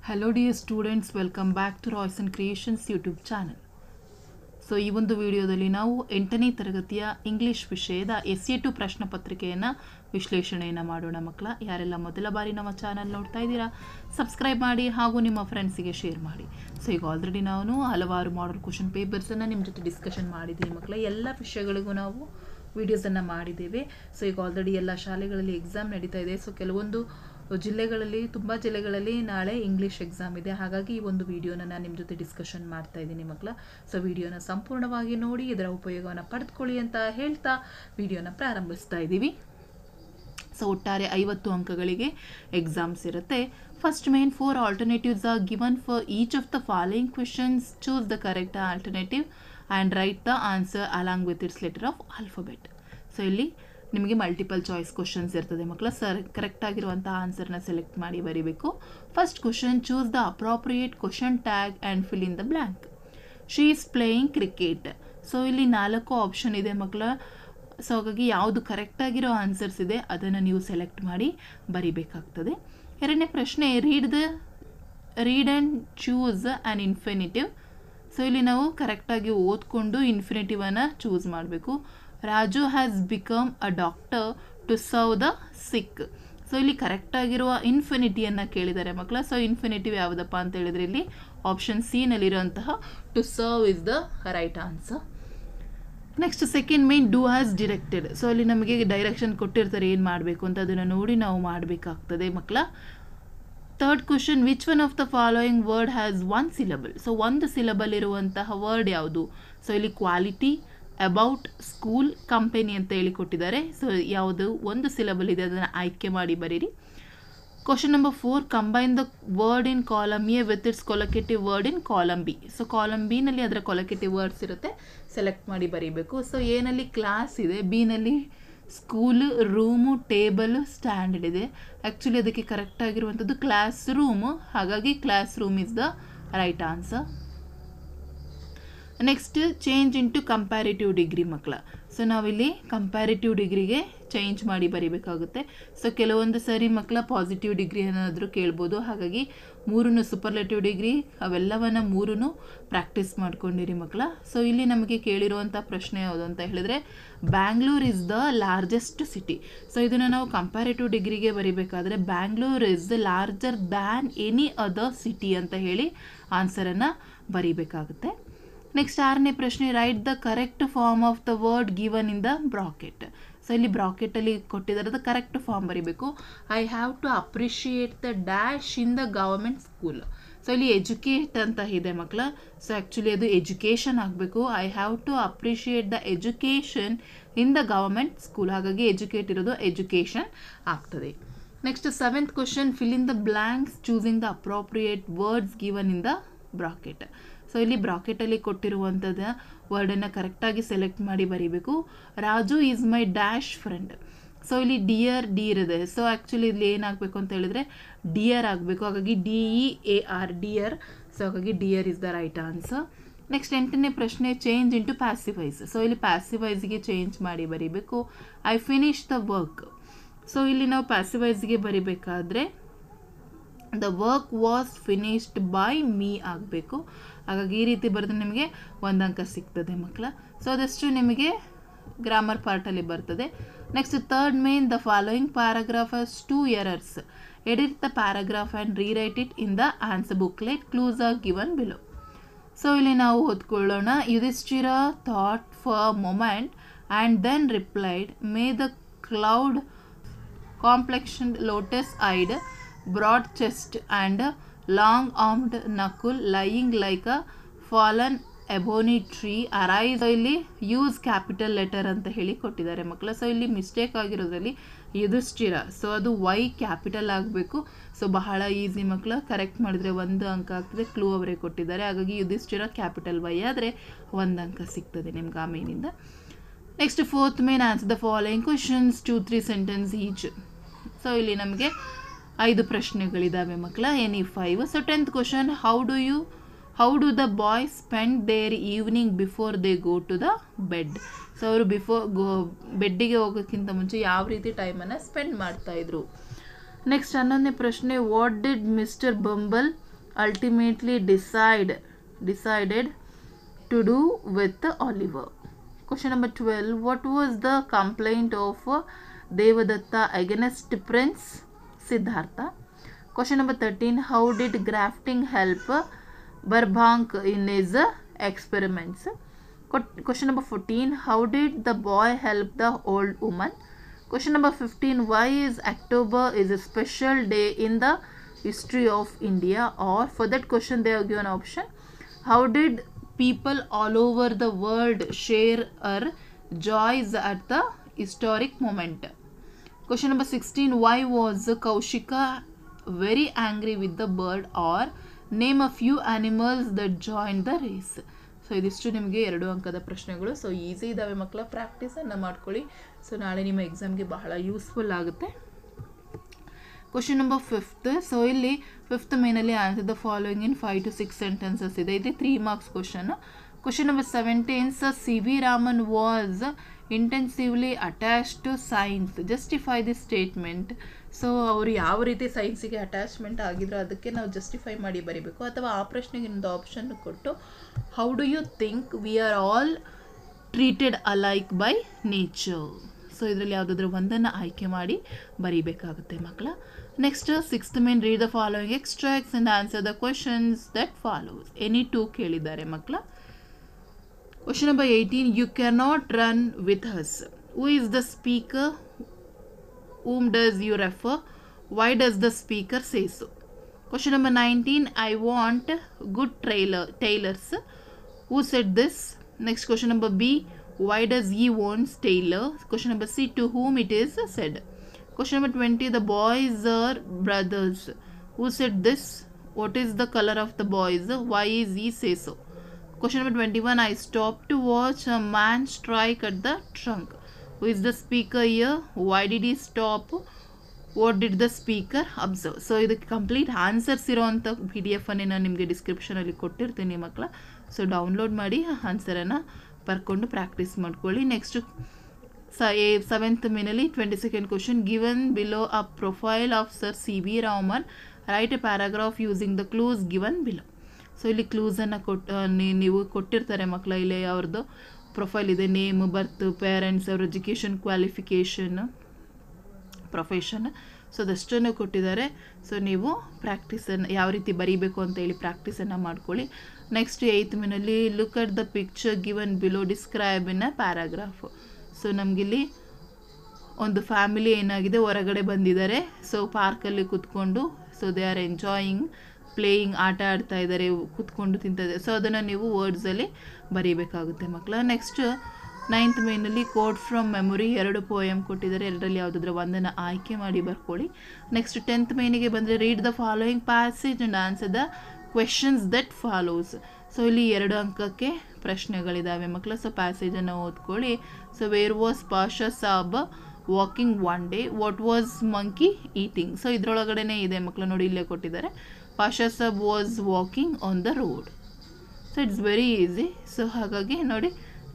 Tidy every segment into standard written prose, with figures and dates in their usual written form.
Hello dear students, welcome back to Royce and Creations YouTube channel. So ಈ ಒಂದು ವಿಡಿಯೋದಲ್ಲಿ ನಾವು 8ನೇ ತರಗತಿಯ ಇಂಗ್ಲಿಷ್ ವಿಷಯದ SA2 ಪ್ರಶ್ನೆ ಪತ್ರಿಕೆಯನ್ನು ವಿಶ್ಲೇಷಣೆಯನ್ನು ಮಾಡೋಣ ಮಕ್ಕಳ. ಯಾರೆಲ್ಲ ಮೊದಲ ಬಾರಿ ನಮ್ಮ ಚಾನಲ್ ನೋಡ್ತಾ ಇದ್ದೀರಾ ಸಬ್ಸ್ಕ್ರೈಬ್ ಮಾಡಿ ಹಾಗೂ ನಿಮ್ಮ ಫ್ರೆಂಡ್ಸಿಗೆ ಶೇರ್ ಮಾಡಿ. ಸೊ ಈಗ ಆಲ್ರೆಡಿ ನಾನು ಹಲವಾರು ಮಾಡಲ್ ಕ್ವಶನ್ ಪೇಪರ್ಸನ್ನು ನಿಮ್ಮ ಜೊತೆ ಡಿಸ್ಕಷನ್ ಮಾಡಿದ್ದೀನಿ ಮಕ್ಕಳ. ಎಲ್ಲ ವಿಷಯಗಳಿಗೂ ನಾವು ವಿಡಿಯೋಸನ್ನು ಮಾಡಿದ್ದೇವೆ. ಸೊ ಈಗ ಆಲ್ರೆಡಿ ಎಲ್ಲ ಶಾಲೆಗಳಲ್ಲಿ ಎಕ್ಸಾಮ್ ನಡೀತಾ ಇದೆ. ಸೊ ಕೆಲವೊಂದು ಜಿಲ್ಲೆಗಳಲ್ಲಿ ತುಂಬ ಜಿಲ್ಲೆಗಳಲ್ಲಿ ನಾಳೆ ಇಂಗ್ಲೀಷ್ ಎಕ್ಸಾಮ್ ಇದೆ. ಹಾಗಾಗಿ ಈ ಒಂದು ವಿಡಿಯೋನ ನಾನು ನಿಮ್ಮ ಜೊತೆ ಡಿಸ್ಕಷನ್ ಮಾಡ್ತಾ ಇದ್ದೀನಿ ಮಕ್ಕಳ. ಸೊ ವಿಡಿಯೋನ ಸಂಪೂರ್ಣವಾಗಿ ನೋಡಿ ಇದರ ಉಪಯೋಗವನ್ನು ಪಡೆದುಕೊಳ್ಳಿ ಅಂತ ಹೇಳ್ತಾ ವಿಡಿಯೋನ ಪ್ರಾರಂಭಿಸ್ತಾ ಇದ್ದೀವಿ. ಸೊ ಒಟ್ಟಾರೆ 50 ಅಂಕಗಳಿಗೆ ಎಕ್ಸಾಮ್ಸ್ ಇರುತ್ತೆ. First main 4 alternatives are given for each of the following questions. Choose the correct alternative and write the answer along with its letter of alphabet. So ಇಲ್ಲಿ ನಿಮಗೆ ಮಲ್ಟಿಪಲ್ ಚಾಯ್ಸ್ ಕ್ವಶನ್ಸ್ ಇರ್ತದೆ ಮಕ್ಕಳ. Correct ಆಗಿರುವಂಥ ಆನ್ಸರ್ನ select ಮಾಡಿ ಬರೀಬೇಕು. First question, choose the appropriate question tag and fill in the blank. She is playing cricket. So ಇಲ್ಲಿ 4 option ಇದೆ ಮಕ್ಕಳ. ಸೊ ಹಾಗಾಗಿ ಯಾವುದು ಕರೆಕ್ಟಾಗಿರೋ ಆನ್ಸರ್ಸ್ ಇದೆ ಅದನ್ನು ನೀವು ಸೆಲೆಕ್ಟ್ ಮಾಡಿ ಬರೀಬೇಕಾಗ್ತದೆ. ಎರಡನೇ ಪ್ರಶ್ನೆ, read and choose an infinitive. So ಇಲ್ಲಿ ನಾವು ಕರೆಕ್ಟಾಗಿ ಓದ್ಕೊಂಡು ಇನ್ಫಿನಿಟಿವನ್ನು ಚೂಸ್ ಮಾಡಬೇಕು. Raju has become a doctor to serve the sick. So ಇಲ್ಲಿ ಕರೆಕ್ಟಾಗಿರುವ ಇನ್ಫಿನಿಟಿಯನ್ನು ಕೇಳಿದ್ದಾರೆ ಮಕ್ಕಳ. ಸೊ ಇನ್ಫಿನಿಟಿವ್ ಯಾವುದಪ್ಪ ಅಂತ ಹೇಳಿದರೆ ಇಲ್ಲಿ ಆಪ್ಷನ್ ಸಿ ನಲ್ಲಿರುವಂತಹ to serve is the right answer. Next second main, do has directed. So ಅಲ್ಲಿ ನಮಗೆ ಡೈರೆಕ್ಷನ್ ಕೊಟ್ಟಿರ್ತಾರೆ ಏನು ಮಾಡಬೇಕು ಅಂತ, ಅದನ್ನು ನೋಡಿ ನಾವು ಮಾಡಬೇಕಾಗ್ತದೆ ಮಕ್ಕಳ. Third question, which one of the following word has 1 syllable. So 1 syllable ಇರುವಂತಹ ವರ್ಡ್ ಯಾವುದು? ಸೊ ಇಲ್ಲಿ ಕ್ವಾಲಿಟಿ, ಅಬೌಟ್, ಸ್ಕೂಲ್, ಕಂಪೆನಿ ಅಂತ ಹೇಳಿ ಕೊಟ್ಟಿದ್ದಾರೆ. ಸೊ ಯಾವುದು 1 syllable ಇದೆ ಅದನ್ನು ಆಯ್ಕೆ ಮಾಡಿ ಬರೀರಿ. Question number 4, combine the word in column A with its collocative word in column B. So column ಬಿನಲ್ಲಿ ಅದರ ಕೊಲೊಕೇಟಿವ್ ವರ್ಡ್ಸ್ ಇರುತ್ತೆ, ಸೆಲೆಕ್ಟ್ ಮಾಡಿ ಬರೀಬೇಕು. ಸೊ ಎನಲ್ಲಿ ಕ್ಲಾಸ್ ಇದೆ, ಬಿನಲ್ಲಿ ಸ್ಕೂಲ್, ರೂಮು, ಟೇಬಲ್, ಸ್ಟ್ಯಾಂಡರ್ಡ್ ಇದೆ. ಆ್ಯಕ್ಚುಲಿ ಅದಕ್ಕೆ ಕರೆಕ್ಟಾಗಿರುವಂಥದ್ದು ಕ್ಲಾಸ್ ರೂಮು, ಹಾಗಾಗಿ class room is the right answer. Next, change into comparative degree ಮಕ್ಕಳ. ಸೊ ನಾವಿಲ್ಲಿ ಕಂಪ್ಯಾರಿಟಿವ್ ಡಿಗ್ರಿಗೆ ಚೇಂಜ್ ಮಾಡಿ ಬರೀಬೇಕಾಗುತ್ತೆ. ಸೊ ಕೆಲವೊಂದು ಸರಿ ಮಕ್ಕಳ ಪಾಸಿಟಿವ್ ಡಿಗ್ರಿ ಏನಾದರೂ ಕೇಳ್ಬೋದು, ಹಾಗಾಗಿ 3 ಸೂಪರ್ಲೇಟಿವ್ ಡಿಗ್ರಿ ಅವೆಲ್ಲವನ್ನು 3 ಪ್ರಾಕ್ಟೀಸ್ ಮಾಡ್ಕೊಂಡಿರಿ ಮಕ್ಕಳ. ಸೊ ಇಲ್ಲಿ ನಮಗೆ ಕೇಳಿರುವಂಥ ಪ್ರಶ್ನೆ ಯಾವುದು ಅಂತ ಹೇಳಿದ್ರೆ, Bangalore is the largest city. So ಇದನ್ನು ನಾವು ಕಂಪ್ಯಾರಿಟಿವ್ ಡಿಗ್ರಿಗೆ ಬರೀಬೇಕಾದ್ರೆ Bangalore is larger than any other city ಅಂತ ಹೇಳಿ ಆನ್ಸರನ್ನು ಬರೀಬೇಕಾಗುತ್ತೆ. ನೆಕ್ಸ್ಟ್ 6ನೇ ಪ್ರಶ್ನೆ, write the correct form of the word given in the bracket. So ಇಲ್ಲಿ ಬ್ರಾಕೆಟಲ್ಲಿ ಕೊಟ್ಟಿದ್ದಾರೆ, ಅದು ಕರೆಕ್ಟ್ ಫಾರ್ಮ್ ಬರೀಬೇಕು. I have to appreciate the dash in the government school. So ಇಲ್ಲಿ ಎಜುಕೇಟ್ ಅಂತ ಇದೆ ಮಕ್ಕಳ. ಸೊ ಆ್ಯಕ್ಚುಲಿ ಅದು ಎಜುಕೇಷನ್ ಆಗಬೇಕು. I have to appreciate the education in the government school, ಹಾಗಾಗಿ ಎಜುಕೇಟ್ ಇರೋದು ಎಜುಕೇಷನ್ ಆಗ್ತದೆ. Next 7th question, fill in the blanks choosing the appropriate words given in the bracket. So ಇಲ್ಲಿ ಬ್ರಾಕೆಟಲ್ಲಿ ಕೊಟ್ಟಿರುವಂಥದ್ದು ವರ್ಡನ್ನು ಕರೆಕ್ಟಾಗಿ ಸೆಲೆಕ್ಟ್ ಮಾಡಿ ಬರೀಬೇಕು. Raju is my dash friend. So ಇಲ್ಲಿ ಡಿಯರ್ ಇದೆ. ಸೊ ಆ್ಯಕ್ಚುಲಿ ಇಲ್ಲಿ ಏನಾಗಬೇಕು ಅಂತ ಹೇಳಿದ್ರೆ ಡಿಯರ್ ಆಗಬೇಕು, ಹಾಗಾಗಿ DEAR ಡಿಯರ್. ಸೊ ಹಾಗಾಗಿ dear is the right answer. Next 8ನೇ ಪ್ರಶ್ನೆ, ಚೇಂಜ್ ಇಂಟು ಪ್ಯಾಸಿವೈಸ್. ಸೊ ಇಲ್ಲಿ ಪ್ಯಾಸಿವೈಸ್ಗೆ ಚೇಂಜ್ ಮಾಡಿ ಬರೀಬೇಕು. I finish the work. So ಇಲ್ಲಿ ನಾವು ಪ್ಯಾಸಿವೈಸ್ಗೆ ಬರೀಬೇಕಾದ್ರೆ the work was finished by me ಆಗಬೇಕು. ಹಾಗಾಗಿ ಈ ರೀತಿ ಬರೆದ್ರೆ ನಿಮಗೆ 1 ಅಂಕ ಸಿಗ್ತದೆ ಮಕ್ಕಳ. ಸೊ ಅದಷ್ಟು ನಿಮಗೆ ಗ್ರಾಮರ್ ಪಾರ್ಟಲ್ಲಿ ಬರ್ತದೆ. Next 3rd main, the following paragraph has 2 errors. Edit the paragraph and rewrite it in the answer booklet. Clues are given below. So ಇಲ್ಲಿ ನಾವು ಓದ್ಕೊಳ್ಳೋಣ. Yudhishthira thought for moment and then replied, may the cloud complexion lotus eyed broad chest and long-armed knuckle lying like a fallen ebony tree arise. ಇಲ್ಲಿ use capital letter ಅಂತ ಹೇಳಿ ಕೊಟ್ಟಿದ್ದಾರೆ ಮಕ್ಕಳ. So ಇಲ್ಲಿ mistake ಆಗಿರೋದ್ರಲ್ಲಿ Yudhishthira, so ಅದು ವೈ ಕ್ಯಾಪಿಟಲ್ ಆಗಬೇಕು. So ಬಹಳ easy ಮಕ್ಕಳ, ಕರೆಕ್ಟ್ ಮಾಡಿದರೆ 1 ಅಂಕ ಆಗ್ತದೆ. ಕ್ಲೂ ಅವರೇ ಕೊಟ್ಟಿದ್ದಾರೆ, ಹಾಗಾಗಿ ಯುಧಿಷ್ಠಿರ ಕ್ಯಾಪಿಟಲ್ ವೈ ಆದರೆ 1 ಅಂಕ ಸಿಗ್ತದೆ ನಿಮ್ಗೆ ಆ ಮೇನಿಂದ. Next 4th main, answer the following questions 2-3 sentence each. So ಇಲ್ಲಿ ನಮಗೆ 5 ಪ್ರಶ್ನೆಗಳಿದ್ದಾವೆ ಮಕ್ಕಳ, any 5. So 10th question, how do the boys spend their evening before they go to the bed. So ಅವರು ಬೆಡ್ಡಿಗೆ ಹೋಗೋಕ್ಕಿಂತ ಮುಂಚೆ ಯಾವ ರೀತಿ ಟೈಮನ್ನು ಸ್ಪೆಂಡ್ ಮಾಡ್ತಾಯಿದ್ರು. ನೆಕ್ಸ್ಟ್ 11ನೇ ಪ್ರಶ್ನೆ, what did mister bumble ultimately decided to do with Oliver. Question number 12. What was the complaint of Devadatta against Prince Siddhartha? Question number 13. How did grafting help Burbank in his experiments? Question number 14. How did the boy help the old woman? Question number 15. Why is October is a special day in the history of India? Or for that question they have given option. How did people all over the world share our joys at the historic moment? Question number 16. Why was Kaushika very angry with the bird? Or name a few animals that joined the race. So ಇದಿಷ್ಟು ನಿಮಗೆ 2 ಅಂಕದ ಪ್ರಶ್ನೆಗಳು. So easy ಇದ್ದಾವೆ ಮಕ್ಕಳ, ಪ್ರಾಕ್ಟೀಸನ್ನು ಮಾಡ್ಕೊಳ್ಳಿ. So ನಾಳೆ ನಿಮ್ಮ ಎಕ್ಸಾಮ್ಗೆ ಬಹಳ ಯೂಸ್ಫುಲ್ ಆಗುತ್ತೆ. Question number 5. ಸೊ ಇಲ್ಲಿ 5th ಮೇನಲ್ಲಿ answer the following in 5 to 6 sentences ಇದೆ. ಇದು 3 marks question. Question number 17. Sir C.V. Raman was intensively attached to science. Justify the statement. So ಅವರು ಯಾವ ರೀತಿ ಸೈನ್ಸಿಗೆ ಅಟ್ಯಾಚ್ಮೆಂಟ್ ಆಗಿದ್ರು ಅದಕ್ಕೆ ನಾವು ಜಸ್ಟಿಫೈ ಮಾಡಿ ಬರೀಬೇಕು. ಅಥವಾ ಆ ಪ್ರಶ್ನೆಗೆ ಒಂದು ಆಪ್ಷನ್ ಕೊಟ್ಟು how do you think we are all treated alike by nature. So ಇದರಲ್ಲಿ ಯಾವುದಾದ್ರೂ ಒಂದನ್ನು ಆಯ್ಕೆ ಮಾಡಿ ಬರೀಬೇಕಾಗುತ್ತೆ ಮಕ್ಕಳ. Next 6th main read the following extracts and answer the questions that follows. Any 2 ಕೇಳಿದ್ದಾರೆ ಮಕ್ಕಳ. Question number 18. You can not run with us. Who is the speaker? Whom does you refer? Why does the speaker say so? Question number 19. I want good tailors. Who said this? Next question number B. Why does he want tailor? Question number C. To whom it is said. Question number 20. The boys are brothers. Who said this? What is the color of the boys? Why is he say so? Question number 21. I stopped to watch a man strike at the trunk. Who is the speaker here? Why did he stop? What did the speaker observe? So ಇದಕ್ಕೆ complete answers ಇರೋವಂಥ PDF ಅನ್ನೇ ನಾನು ನಿಮಗೆ ಡಿಸ್ಕ್ರಿಪ್ಷನಲ್ಲಿ ಕೊಟ್ಟಿರ್ತೀನಿ ಮಕ್ಕಳ. So download ಮಾಡಿ ಆನ್ಸರನ್ನು ಬರ್ಕೊಂಡು ಪ್ರಾಕ್ಟೀಸ್ ಮಾಡ್ಕೊಳ್ಳಿ. ನೆಕ್ಸ್ಟು 7th ಮೇನಲ್ಲಿ 22nd question. Given below a profile of sir C.V. Raman. Right A paragraph using the clues given below. So ಇಲ್ಲಿ ಕ್ಲೂಸನ್ನು ನೀವು ಕೊಟ್ಟಿರ್ತಾರೆ ಮಕ್ಕಳ. ಇಲ್ಲಿ ಅವ್ರದ್ದು ಪ್ರೊಫೈಲ್ ಇದೆ, ನೇಮ್, ಬರ್ತ್, ಪೇರೆಂಟ್ಸ್, ಅವ್ರ ಎಜುಕೇಷನ್, ಕ್ವಾಲಿಫಿಕೇಷನ್, ಪ್ರೊಫೆಷನ್. ಸೊ ಅದಷ್ಟನ್ನು ಕೊಟ್ಟಿದ್ದಾರೆ. ಸೊ ನೀವು ಪ್ರಾಕ್ಟೀಸನ್ನು ಯಾವ ರೀತಿ ಬರೀಬೇಕು ಅಂತ ಹೇಳಿ ಪ್ರಾಕ್ಟೀಸನ್ನು ಮಾಡ್ಕೊಳ್ಳಿ. ನೆಕ್ಸ್ಟ್ 8th ಮೇನಲ್ಲಿ look at the picture given below describe in a paragraph. So ನಮಗಿಲ್ಲಿ ಒಂದು ಫ್ಯಾಮಿಲಿ ಏನಾಗಿದೆ ಹೊರಗಡೆ ಬಂದಿದ್ದಾರೆ. ಸೊ ಪಾರ್ಕಲ್ಲಿ ಕೂತ್ಕೊಂಡು so they are enjoying playing, ಆಟ ಆಡ್ತಾ ಇದ್ದಾರೆ, ಕೂತ್ಕೊಂಡು ತಿಂತಾ ಇದ್ದಾರೆ. ಸೊ ಅದನ್ನು ನೀವು ವರ್ಡ್ಸಲ್ಲಿ ಬರೀಬೇಕಾಗುತ್ತೆ ಮಕ್ಕಳ. ನೆಕ್ಸ್ಟ್ 9th ಮೇನಲ್ಲಿ ಕೋಡ್ ಫ್ರಮ್ ಮೆಮೊರಿ 2 ಪೋಯಮ್ ಕೊಟ್ಟಿದ್ದಾರೆ. ಎರಡರಲ್ಲಿ ಯಾವುದಾದ್ರೂ ಒಂದನ್ನು ಆಯ್ಕೆ ಮಾಡಿ ಬರ್ಕೊಳ್ಳಿ. ನೆಕ್ಸ್ಟ್ 10th ಮೇನಿಗೆ ಬಂದರೆ read the following passage and answer the questions that follows. So ಇಲ್ಲಿ 2 ಅಂಕಕ್ಕೆ ಪ್ರಶ್ನೆಗಳಿದ್ದಾವೆ ಮಕ್ಕಳ. ಸೊ ಪ್ಯಾಸೇಜನ್ನು ಓದ್ಕೊಳ್ಳಿ. So where was Pasha Saab walking one day? What was monkey eating? So ಇದರೊಳಗಡೆ ಇದೆ ಮಕ್ಕಳು, ನೋಡಿ ಇಲ್ಲೇ ಕೊಟ್ಟಿದ್ದಾರೆ. Pasha Saab was walking on the road. So it's very easy. So ಹಾಗಾಗಿ ನೋಡಿ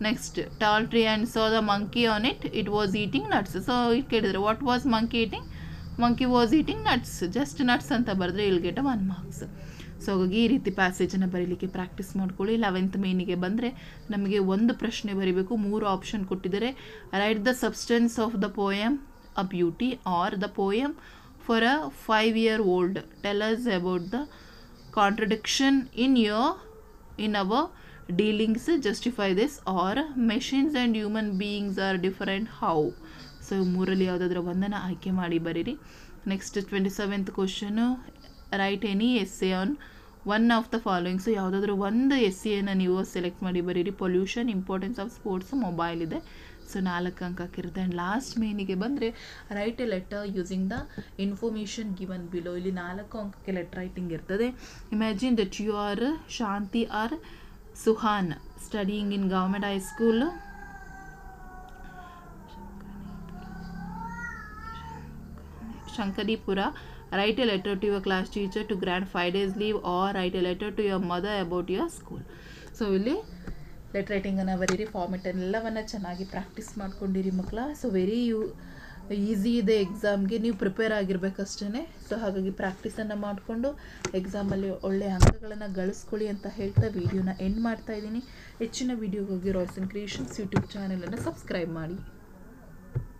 next tall tree and saw the monkey on it was eating nuts. So ಇದು ಕೇಳಿದರೆ what was monkey eating? Monkey was eating nuts. Just nuts ಅಂತ ಬರೆದ್ರೆ ಇಲ್ get 1 marks. So ಹಾಗಾಗಿ ಈ ರೀತಿ ಪ್ಯಾಸೇಜನ್ನು ಬರೀಲಿಕ್ಕೆ ಪ್ರಾಕ್ಟೀಸ್ ಮಾಡ್ಕೊಳ್ಳಿ. 11th ಮೇನಿಗೆ ಬಂದರೆ ನಮಗೆ ಒಂದು ಪ್ರಶ್ನೆ ಬರೀಬೇಕು. 3 ಆಪ್ಷನ್ ಕೊಟ್ಟಿದ್ದಾರೆ. Right the substance of the poem a beauty are the poem for a 5-year-old. Tell us about the contradiction in our dealings. Justify this. Or machines and human beings are different. How? So ಮೂರಲ್ಲಿ ಯಾವುದಾದ್ರೂ ಒಂದನ್ನು ಆಯ್ಕೆ ಮಾಡಿ ಬರೀರಿ. Next 27th question. Write any essay on one of the following. So ಯಾವುದಾದ್ರೂ ಒಂದು ಎಸ್ಸೆಯನ್ನು ನೀವು ಸೆಲೆಕ್ಟ್ ಮಾಡಿ ಬರೀರಿ. Pollution, importance of sports, mobile ಇದೆ. ಸೊ 4 ಅಂಕಕ್ಕಿರುತ್ತೆ. ಆ್ಯಂಡ್ ಲಾಸ್ಟ್ ಮೇನಿಗೆ ಬಂದರೆ write a letter using the information given below. ಇಲ್ಲಿ 4 ಅಂಕಕ್ಕೆ ಲೆಟರ್ ರೈಟಿಂಗ್ ಇರ್ತದೆ. Imagine that you are Shanti or Suhan studying in government high school Shankaripura. Write a letter to your class teacher to grant 5 days leave or write a letter to your mother about your school. So ಇಲ್ಲಿ letter ರೈಟಿಂಗನ್ನು ಬರೀರಿ. Format ಎಲ್ಲವನ್ನು ಚೆನ್ನಾಗಿ practice ಮಾಡ್ಕೊಂಡಿರಿ ಮಕ್ಕಳ. So easy ಇದೆ ಎಕ್ಸಾಮ್ಗೆ, ನೀವು prepare ಆಗಿರ್ಬೇಕಷ್ಟೇ. So ಹಾಗಾಗಿ ಪ್ರಾಕ್ಟೀಸನ್ನು ಮಾಡಿಕೊಂಡು ಎಕ್ಸಾಮಲ್ಲಿ ಒಳ್ಳೆಯ ಅಂಕಗಳನ್ನು ಗಳಿಸ್ಕೊಳ್ಳಿ ಅಂತ ಹೇಳ್ತಾ ವಿಡಿಯೋನ ಎಂಡ್ ಮಾಡ್ತಾ ಇದ್ದೀನಿ. ಹೆಚ್ಚಿನ ವಿಡಿಯೋಗಾಗಿ ರಾಯ್ಸನ್ ಕ್ರಿಯೇಷನ್ಸ್ ಯೂಟ್ಯೂಬ್ ಚಾನಲನ್ನು ಸಬ್ಸ್ಕ್ರೈಬ್ ಮಾಡಿ.